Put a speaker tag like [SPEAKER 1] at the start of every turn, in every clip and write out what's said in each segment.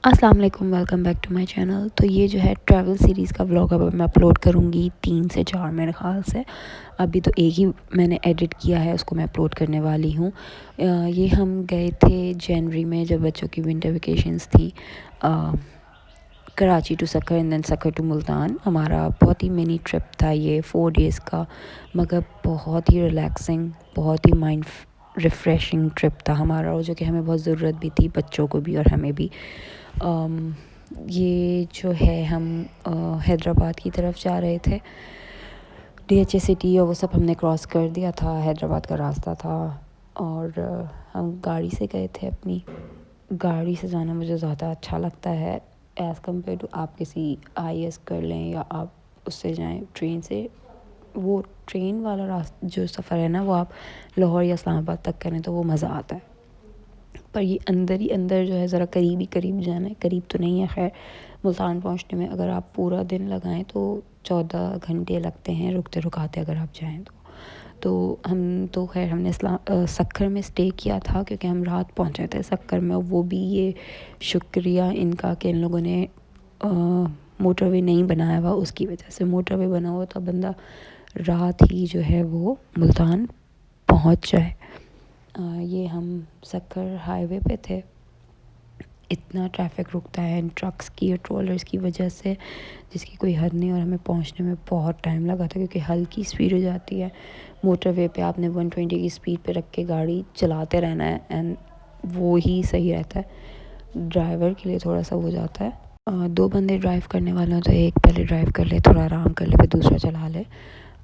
[SPEAKER 1] अस्सलाम वालेकुम, welcome back to my channel. तो ये जो है ट्रैवल सीरीज़ का व्लॉग अब मैं अपलोड करूँगी 3 से 4 मेरे ख़्याल से। अभी तो एक ही मैंने एडिट किया है, उसको मैं अपलोड करने वाली हूँ। ये हम गए थे जनवरी में जब बच्चों की विंटर वेकेशंस थी, Karachi to Sukkur and then Sukkur to Multan. हमारा बहुत ही मिनी ट्रिप था ये, 4 डेज़ का, मगर बहुत ही रिलैक्सिंग, बहुत ही माइंड रिफ़्रेशिंग ट्रिप था हमारा, और जो कि हमें बहुत ज़रूरत भी थी, बच्चों को भी और हमें भी। ये जो है हम हैदराबाद की तरफ जा रहे थे, DHA सिटी और वो सब हमने क्रॉस कर दिया था, हैदराबाद का रास्ता था। और हम गाड़ी से गए थे। अपनी गाड़ी से जाना मुझे ज़्यादा अच्छा लगता है एज़ कम्पेयर टू आप किसी IS कर लें या आप उससे जाएं ट्रेन से। वो ट्रेन वाला रास्ता जो सफ़र है ना, वो आप लाहौर या इस्लामाबाद तक करें तो वो मज़ा आता है, पर ये अंदर ही अंदर जो है ज़रा करीब ही करीब जाना है। करीब तो नहीं है खैर, मुल्तान पहुंचने में अगर आप पूरा दिन लगाएं तो 14 घंटे लगते हैं रुकते रुकाते, अगर आप जाएं तो हम तो खैर हमने सक्कर में स्टे किया था, क्योंकि हम रात पहुंचे थे सक्कर में। वो भी ये शुक्रिया इनका कि इन लोगों ने मोटरवे नहीं बनाया हुआ, उसकी वजह से। मोटरवे बना हुआ तो बंदा रात ही जो है वो मुल्तान पहुंच जाए। ये हम सक्कर हाईवे पे थे। इतना ट्रैफिक रुकता है इन ट्रक्स की और ट्रोलर्स की वजह से, जिसकी कोई हद नहीं। और हमें पहुंचने में बहुत टाइम लगा था, क्योंकि हल्की स्पीड हो जाती है मोटरवे पे। आपने 120 की स्पीड पे रख के गाड़ी चलाते रहना है, एंड वो ही सही रहता है। ड्राइवर के लिए थोड़ा सा हो जाता है। 2 बंदे ड्राइव करने वाले हो तो एक पहले ड्राइव कर ले, थोड़ा आराम कर ले, फिर दूसरा चला ले।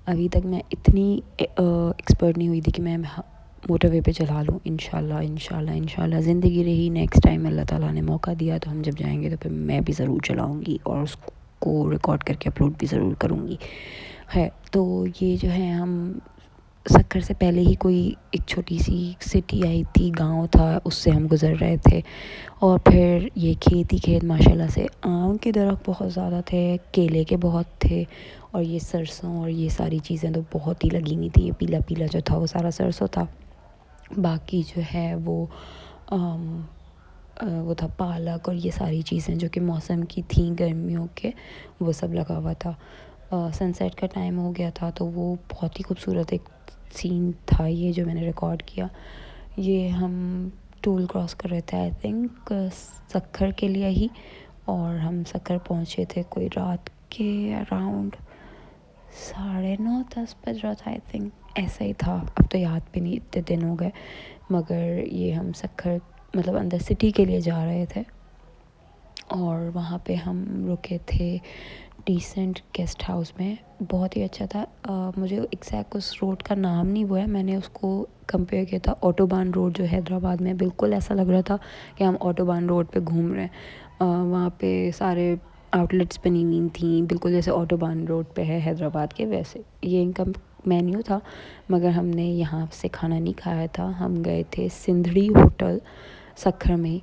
[SPEAKER 1] अभी तक मैं इतनी एक्सपर्ट नहीं हुई थी कि मैं मोटरवे पे चला लूँ। इंशाल्लाह इंशाल्लाह इंशाल्लाह ज़िंदगी रही, नेक्स्ट टाइम अल्लाह ताला ने मौका दिया तो हम जब जाएंगे तो फिर मैं भी ज़रूर चलाऊँगी और उसको रिकॉर्ड करके अपलोड भी ज़रूर करूँगी। है तो ये जो है हम सक्कर से पहले ही कोई एक छोटी सी सिटी आई थी, गांव था, उससे हम गुज़र रहे थे। और फिर ये खेत ही खेत, माशाल्लाह से आम के दरख्त बहुत ज़्यादा थे, केले के बहुत थे, और ये सरसों और ये सारी चीज़ें तो बहुत ही लगी हुई थी। ये पीला पीला जो था वो सारा सरसों था। बाकी जो है वो था पालक और ये सारी चीज़ें जो कि मौसम की थी, गर्मियों के, वो सब लगा हुआ था। सनसेट का टाइम हो गया था, तो वो बहुत ही खूबसूरत एक सीन था ये जो मैंने रिकॉर्ड किया। ये हम टोल क्रॉस कर रहे थे, आई थिंक सक्खर के लिए ही। और हम सक्खर पहुँचे थे कोई रात के अराउंड 9:30 बज रहा था, आई थिंक ऐसा ही था। अब तो याद भी नहीं, इतने दिन हो गए। मगर ये हम सक्खर मतलब अंदर सिटी के लिए जा रहे थे, और वहाँ पे हम रुके थे डिसेंट गेस्ट हाउस में। बहुत ही अच्छा था। मुझे एग्जैक्ट उस रोड का नाम नहीं वो है, मैंने उसको कंपेयर किया था ऑटोबान रोड जो हैदराबाद में। बिल्कुल ऐसा लग रहा था कि हम ऑटोबान रोड पे घूम रहे हैं। वहाँ पे सारे आउटलेट्स बनी हुई थी, बिल्कुल जैसे ऑटोबान रोड पे है हैदराबाद के वैसे। ये इनका मेन्यू था, मगर हमने यहाँ से खाना नहीं खाया था। हम गए थे सिंधड़ी होटल सक्खर में।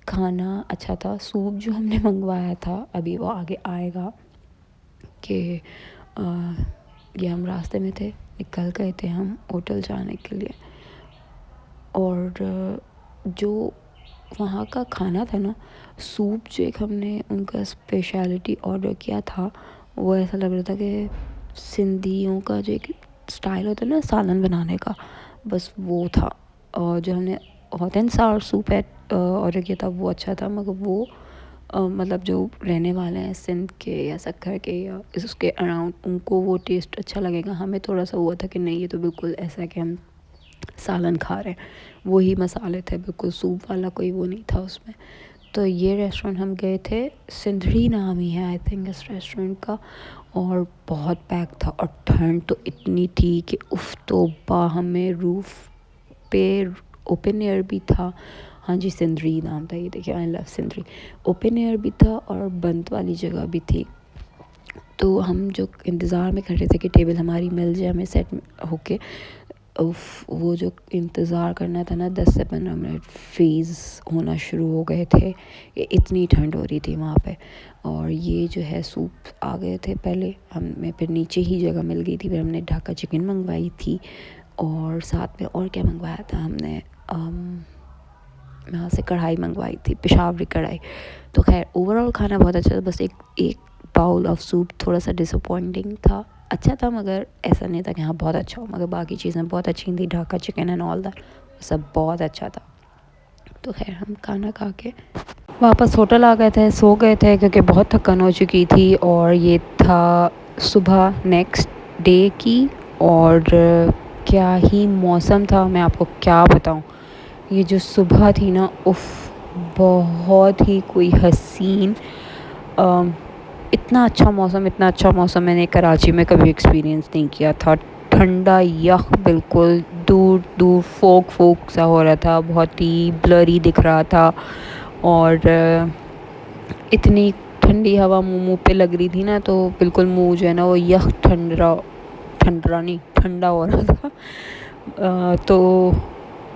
[SPEAKER 1] खाना अच्छा था। सूप जो हमने मंगवाया था, अभी वो आगे आएगा, कि ये हम रास्ते में थे, निकल गए थे हम होटल जाने के लिए। और जो वहाँ का खाना था ना, सूप जो एक हमने उनका स्पेशलिटी ऑर्डर किया था, वो ऐसा लग रहा था कि सिंधियों का जो एक स्टाइल होता है ना सालन बनाने का, बस वो था। और जो हमने हॉट एंड सावर सूप है ऑर्डर किया था, वो अच्छा था, मगर वो मतलब जो रहने वाले हैं सिंध के या सक्खर के या उसके अराउंड, उनको वो टेस्ट अच्छा लगेगा। हमें थोड़ा सा हुआ था कि नहीं, ये तो बिल्कुल ऐसा है कि हम सालन खा रहे हैं। वही मसाले थे, बिल्कुल सूप वाला कोई वो नहीं था उसमें। तो ये रेस्टोरेंट हम गए थे, सिंधड़ी नाम ही है आई थिंक इस रेस्टोरेंट का। और बहुत पैक था, और ठंड तो इतनी थी कि उफ तौबा। हमें रूफ़ पे ओपन एयर भी था। हाँ जी, सिंधड़ी नाम था ये, देखिए, I love Sindhri. Open air भी था और बंद वाली जगह भी थी। तो हम जो इंतज़ार में कर रहे थे कि टेबल हमारी मिल जाए हमें सेट होके, वो जो इंतज़ार करना था ना, 10 से 15 मिनट फ्रीज़ होना शुरू हो गए थे। ये इतनी ठंड हो रही थी वहाँ पे। और ये जो है सूप आ गए थे पहले, हमें फिर नीचे ही जगह मिल गई थी। फिर हमने ढाका चिकन मंगवाई थी, और साथ में और क्या मंगवाया था हमने, यहाँ से कढ़ाई मंगवाई थी, पेशावरी कढ़ाई। तो खैर ओवरऑल खाना बहुत अच्छा था, बस एक एक बाउल ऑफ सूप थोड़ा सा डिसअपॉइंटिंग था। अच्छा था मगर ऐसा नहीं था कि हाँ बहुत अच्छा हो, मगर बाकी चीज़ें बहुत अच्छी थी, Dhaka chicken and all that सब बहुत अच्छा था। तो खैर हम खाना खा के वापस होटल आ गए थे, सो गए थे क्योंकि बहुत थकान हो चुकी थी। और ये था सुबह नेक्स्ट डे की, और क्या ही मौसम था, मैं आपको क्या बताऊं। ये जो सुबह थी ना, उफ़, बहुत ही कोई हसीन, अम, इतना अच्छा मौसम मैंने कराची में कभी एक्सपीरियंस नहीं किया था। ठंडा यख बिल्कुल, दूर दूर फोक फोक सा हो रहा था, बहुत ही ब्लरी दिख रहा था। और इतनी ठंडी हवा मुँह पे लग रही थी ना, तो बिल्कुल मुँह जो है ना वो यख ठंडरा ठंडरा नहीं ठंडा हो रहा था। तो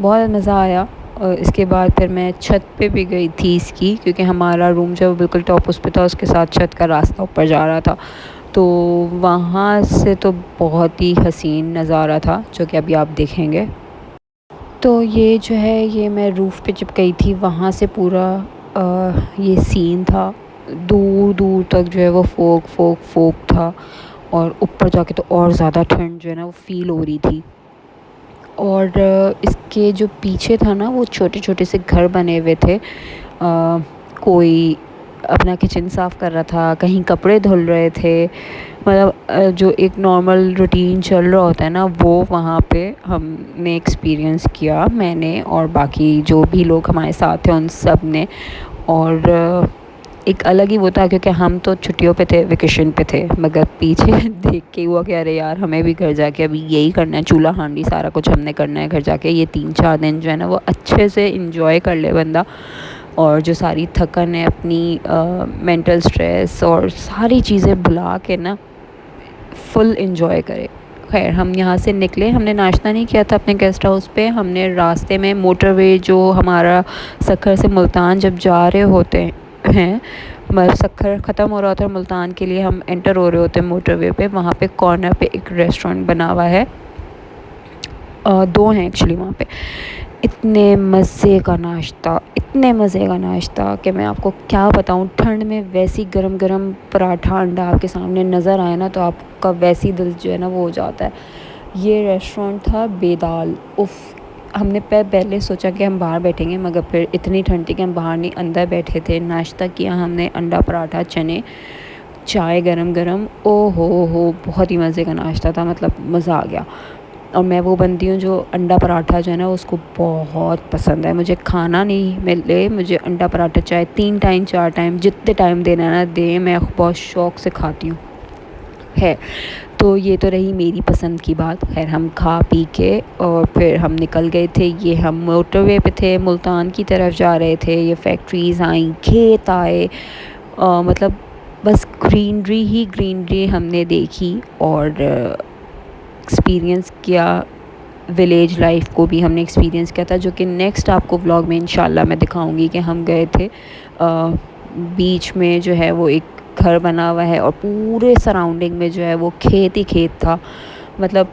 [SPEAKER 1] बहुत मज़ा आया। इसके बाद फिर मैं छत पे भी गई थी इसकी, क्योंकि हमारा रूम जो बिल्कुल टॉप उस पे था, उसके साथ छत का रास्ता ऊपर जा रहा था। तो वहाँ से तो बहुत ही हसीन नज़ारा था, जो कि अभी आप देखेंगे। तो ये जो है, ये मैं रूफ़ पे जब गई थी, वहाँ से पूरा ये सीन था। दूर दूर तक जो है वो फोक फोक फोक था, और ऊपर जाके तो और ज़्यादा ठंड जो है ना वो फ़ील हो रही थी। और इसके जो पीछे था ना, वो छोटे छोटे से घर बने हुए थे। कोई अपना किचन साफ़ कर रहा था, कहीं कपड़े धुल रहे थे, मतलब जो एक नॉर्मल रूटीन चल रहा होता है ना, वो वहाँ पे हमने एक्सपीरियंस किया, मैंने और बाकी जो भी लोग हमारे साथ थे उन सब ने। और एक अलग ही वो था, क्योंकि हम तो छुट्टियों पे थे, वेकेशन पे थे, मगर पीछे देख के हुआ कि अरे यार, हमें भी घर जाके अभी यही करना है, चूल्हा हांडी सारा कुछ हमने करना है घर जाके। ये 3-4 दिन जो है ना वो अच्छे से इंजॉय कर ले बंदा, और जो सारी थकन है अपनी, मेंटल स्ट्रेस और सारी चीज़ें भुला के ना फुल इंजॉय करे। खैर हम यहाँ से निकले, हमने नाश्ता नहीं किया था अपने गेस्ट हाउस पे। हमने रास्ते में मोटरवे जो हमारा सक्खर से मुल्तान जब जा रहे होते हैं, मतलब सक्खर ख़त्म हो रहा होता है, मुल्तान के लिए हम एंटर हो रहे होते हैं मोटरवे पे, वहाँ पे कॉर्नर पे एक रेस्टोरेंट बना हुआ है। 2 हैं एक्चुअली वहाँ पे। इतने मज़े का नाश्ता, इतने मज़े का नाश्ता कि मैं आपको क्या बताऊँ। ठंड में वैसी गरम गरम पराठा अंडा आपके सामने नज़र आए ना, तो आपका वैसी दिल जो है ना वो हो जाता है। ये रेस्टोरेंट था बेदाल। उफ़, हमने पहले सोचा कि हम बाहर बैठेंगे, मगर फिर इतनी ठंड थी कि हम बाहर नहीं, अंदर बैठे थे। नाश्ता किया हमने, अंडा पराठा, चने, चाय गरम गरम। ओ हो, बहुत ही मज़े का नाश्ता था, मतलब मज़ा आ गया। और मैं वो बंदी हूँ जो अंडा पराठा जो है ना उसको बहुत पसंद है। मुझे खाना नहीं मिले, मुझे अंडा पराठा चाहे 3 टाइम 4 टाइम जितने टाइम देना है ना दे, मैं बहुत शौक़ से खाती हूँ। है, तो ये तो रही मेरी पसंद की बात। खैर हम खा पी के और फिर हम निकल गए थे। ये हम मोटरवे पे थे, मुल्तान की तरफ जा रहे थे। ये फैक्ट्रीज़ आई, खेत आए, मतलब बस ग्रीनरी ही ग्रीनरी हमने देखी और एक्सपीरियंस किया। विलेज लाइफ को भी हमने एक्सपीरियंस किया था, जो कि नेक्स्ट आपको व्लॉग में इंशाल्लाह मैं दिखाऊंगी कि हम गए थे। बीच में जो है वो एक घर बना हुआ है, और पूरे सराउंडिंग में जो है वो खेत ही खेत था। मतलब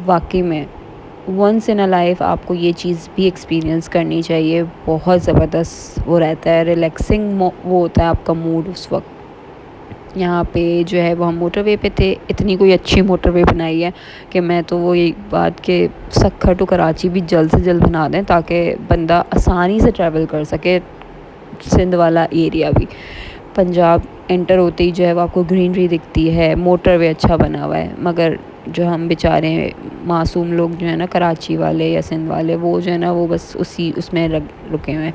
[SPEAKER 1] वाकई में वंस इन अ लाइफ आपको ये चीज़ भी एक्सपीरियंस करनी चाहिए। बहुत ज़बरदस्त वो रहता है, रिलैक्सिंग वो होता है आपका मूड उस वक्त। यहाँ पे जो है वो हम मोटरवे पे थे। इतनी कोई अच्छी मोटरवे बनाई है कि मैं तो वो एक बात के सक्खर टू कराची भी जल्द से जल्द बना दें, ताकि बंदा आसानी से ट्रैवल कर सके। सिंध वाला एरिया भी, पंजाब एंटर होते ही जो है वो आपको ग्रीनरी दिखती है, मोटरवे अच्छा बना हुआ है। मगर जो हम बेचारे मासूम लोग जो है ना, कराची वाले या सिंध वाले, वो जो है ना वो बस उसमें रुके हुए हैं।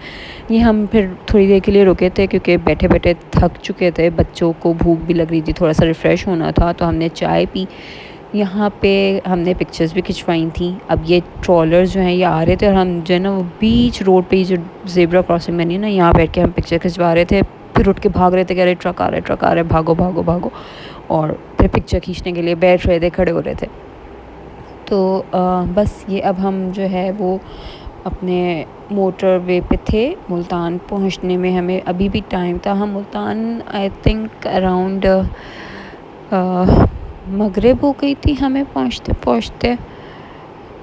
[SPEAKER 1] ये हम फिर थोड़ी देर के लिए रुके थे, क्योंकि बैठे बैठे थक चुके थे, बच्चों को भूख भी लग रही थी, थोड़ा सा रिफ़्रेश होना था, तो हमने चाय पी। यहाँ पे हमने पिक्चर्स भी खिंचवाई थी। अब ये ट्रॉलर्स जो हैं ये आ रहे थे, और हम जो है ना वो बीच रोड पे जो ज़ेब्रा क्रॉसिंग बनी है ना, यहाँ बैठ के हम पिक्चर खिंचवा रहे थे। फिर उठ के भाग रहे थे, कह रहे ट्रक आ रहा है, ट्रक आ रहा है, भागो भागो भागो। और फिर पिक्चर खींचने के लिए बैठ रहे थे, खड़े हो रहे थे। तो बस ये अब हम जो है वो अपने मोटरवे पे थे। मुल्तान पहुंचने में हमें अभी भी टाइम था। हम मुल्तान आई थिंक अराउंड मगरिब हो गई थी हमें पहुंचते पहुंचते,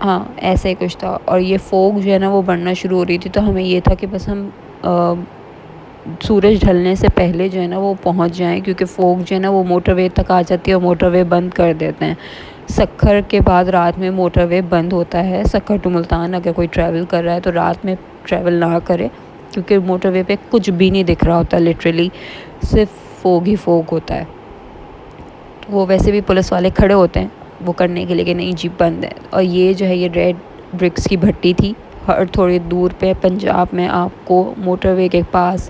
[SPEAKER 1] हाँ ऐसे ही कुछ था। और ये फोग जो है ना वो बढ़ना शुरू हो रही थी, तो हमें ये था कि बस हम सूरज ढलने से पहले जो है ना वो पहुंच जाएं, क्योंकि फ़ॉग जो है ना वो मोटरवे तक आ जाती है और मोटरवे बंद कर देते हैं। सक्खर के बाद रात में मोटरवे बंद होता है। सक्खर टू मुल्तान अगर कोई ट्रैवल कर रहा है तो रात में ट्रैवल ना करे, क्योंकि मोटरवे पे कुछ भी नहीं दिख रहा होता, लिटरली सिर्फ फ़ॉग ही फ़ॉग होता है। तो वो वैसे भी पुलिस वाले खड़े होते हैं वो करने के लिए कि नहीं जीप बंद है। और ये जो है ये रेड ब्रिक्स की भट्टी थी। हर थोड़ी दूर पे पंजाब में आपको मोटरवे के पास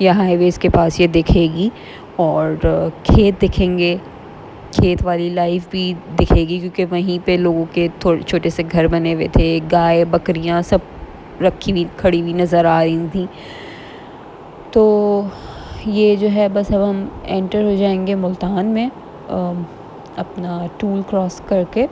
[SPEAKER 1] या हाईवेज़ के पास ये दिखेगी, और खेत दिखेंगे, खेत वाली लाइफ भी दिखेगी, क्योंकि वहीं पे लोगों के थोड़े छोटे से घर बने हुए थे, गाय बकरियां सब रखी हुई खड़ी हुई नज़र आ रही थी। तो ये जो है बस अब हम एंटर हो जाएंगे मुल्तान में अपना टूल क्रॉस करके।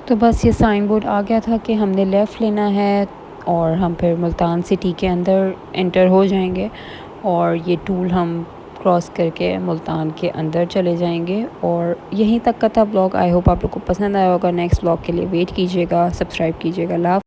[SPEAKER 1] तो बस ये साइन बोर्ड आ गया था कि हमने लेफ़्ट लेना है और हम फिर मुल्तान सिटी के अंदर एंटर हो जाएंगे, और ये टूल हम क्रॉस करके मुल्तान के अंदर चले जाएंगे। और यहीं तक का था ब्लॉग। आई होप आप लोग को पसंद आया होगा। नेक्स्ट ब्लॉग के लिए वेट कीजिएगा, सब्सक्राइब कीजिएगा।